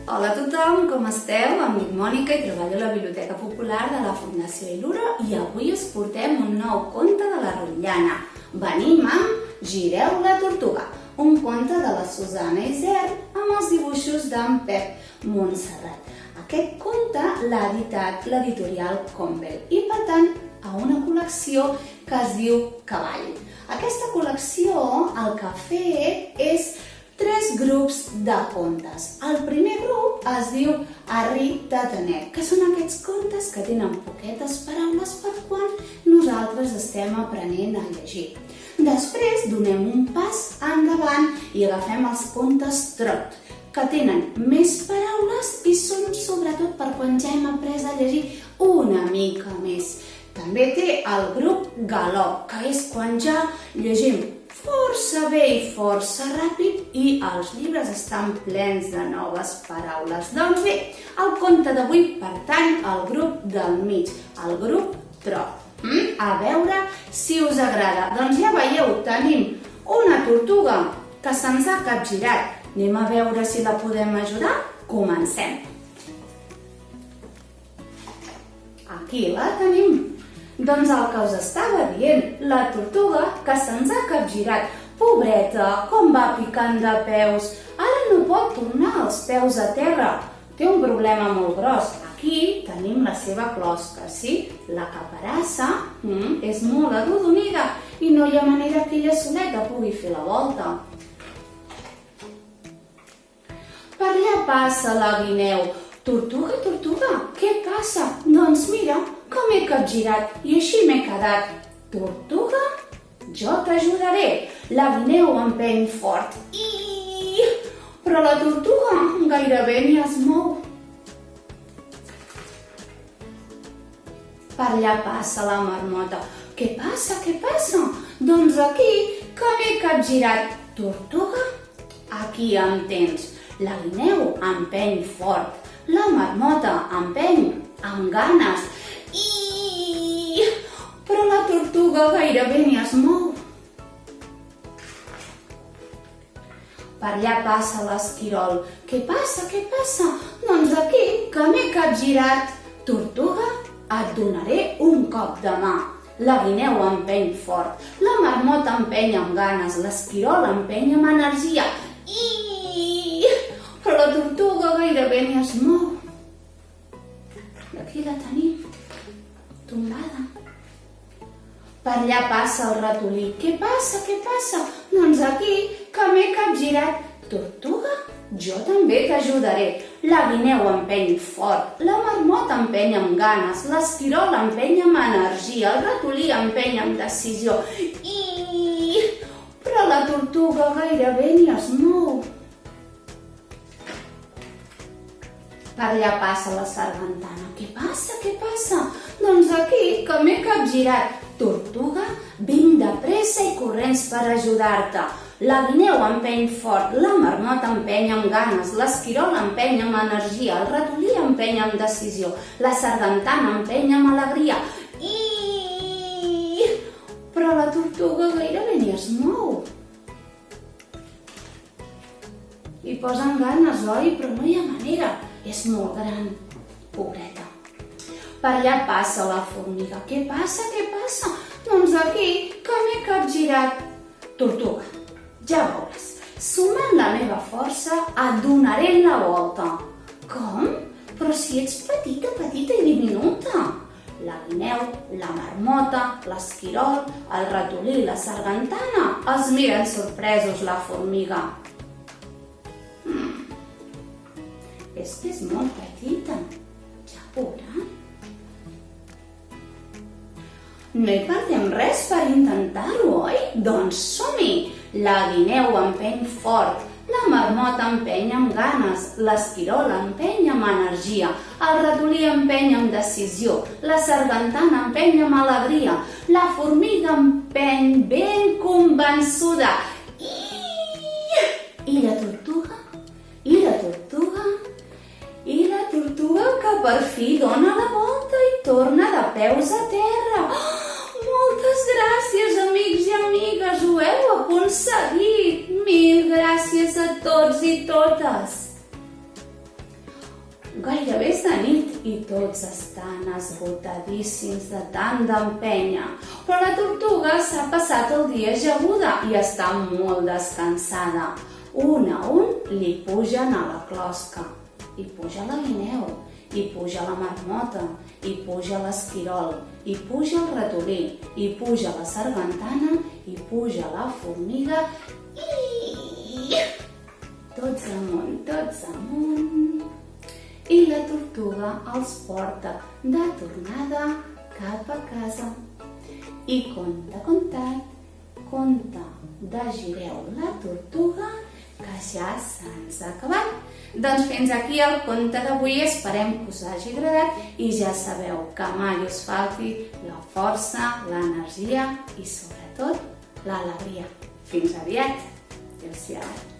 Hola a tothom, com esteu? Em dic Mònica i treballo a la Biblioteca Popular de la Fundació Il·lura i avui us portem un nou conte de la Rotllana. Venim amb Gireu la tortuga, un conte de la Susana Isern amb els dibuixos d'en Pep Montserrat. Aquest conte l'ha editat l'editorial Convel i pertany a una col·lecció que es diu Cavall. Aquesta col·lecció el que ha fet és 3 grups de contes. El primer grup es diu Arri Tatanet, que són aquests contes que tenen poquetes paraules per quan nosaltres estem aprenent a llegir. Després donem un pas endavant i agafem els contes Trot, que tenen més paraules i són sobretot per quan ja hem après a llegir una mica més. També té el grup Galop, que és quan ja llegim força bé i força ràpid i els llibres estan plens de noves paraules. Doncs bé, el conte d'avui pertany al grup del mig, el grup Trot. A veure si us agrada. Doncs ja veieu, tenim una tortuga que se'ns ha capgirat. Anem a veure si la podem ajudar? Comencem. Aquí la tenim. Doncs el que us estava dient, la tortuga que se'ns ha capgirat. Pobreta, com va picant de peus. Ara no pot tornar els peus a terra. Té un problema molt gros. Aquí tenim la seva closca, sí? La caparassa és molt arrodonida i no hi ha manera que ella soleta pugui fer la volta. Per allà passa la guineu. Tortuga, tortuga, què passa? Doncs mira, que m'he capgirat i així m'he quedat. Tortuga, jo t'ajudaré. La guineu empeny fort. Però la tortuga gairebé ni es mou. Per allà passa la marmota. Què passa, què passa? Doncs aquí, que m'he capgirat. Tortuga, aquí em tens. La guineu empeny fort. La marmota empeny amb ganes. Però la tortuga gairebé ni es mou. Per allà passa l'esquirol. Què passa, què passa? Doncs aquí, que m'he capgirat. Tortuga, et donaré un cop de mà. La guineu empeny fort. La marmota empeny amb ganes. L'esquirol empeny amb energia. Però la tortuga gairebé ni es mou. I aquí la tenim, tombada. Per allà passa el ratolí. Què passa, què passa? Doncs aquí, que m'he capgirat. Tortuga, jo també t'ajudaré. La guineu empeny fort, la marmota empeny amb ganes, l'esquirol empeny amb energia, el ratolí empeny amb decisió. Però la tortuga gairebé ni es mou. Per allà passa la sargantana. Què passa, què passa? Doncs aquí, que m'he capgirat. Tortuga, vinc de pressa i corrents per ajudar-te. La guineu empeny fort, la marmota empeny amb ganes, l'esquirol empeny amb energia, el ratolí empeny amb decisió, la sargantana empeny amb alegria. Però la tortuga gairebé ni es mou. Hi posen ganes, oi? Però no hi ha manera. És molt gran, pobreta. Per allà passa la formiga. Què passa, què passa? Doncs aquí, que m'he capgirat. Tortuga, ja veuràs, sumant la meva força et donaré la volta. Com? Però si ets petita, petita i diminuta. La guineu, la marmota, l'esquirol, el ratolí i la sargantana els miren sorpresos la formiga. És que és molt petita. Ja veurà. No hi perdem res per intentar-ho, oi? Doncs som-hi! La guineu empeny fort, la marmota empeny amb ganes, l'esquirol empeny amb energia, el ratolí empeny amb decisió, la sargantana empeny amb alegria, la formiga empeny ben convençuda. I la tortuga? I la tortuga? I la tortuga que per fi dona la volta i torna de peus a terra. Moltes gràcies, amics i amigues, ho heu aconseguit. Mil gràcies a tots i totes. Gairebé és de nit i tots estan esgotadíssims de tant d'empènyer. Però la tortuga s'ha passat el dia ajaguda i està molt descansada. Un a un li pugen a la closca. I puja la guineu, i puja la marmota, i puja l'esquirol, i puja el ratolí, i puja la sargantana, i puja la formiga, i tots amunt, i la tortuga els porta de tornada cap a casa. I conte de Gireu la tortuga, que ja se'ns ha acabat. Doncs fins aquí el conte d'avui, esperem que us hagi agradat i ja sabeu que mai us falti la força, l'energia i sobretot l'alegria. Fins aviat! Adéu-siau!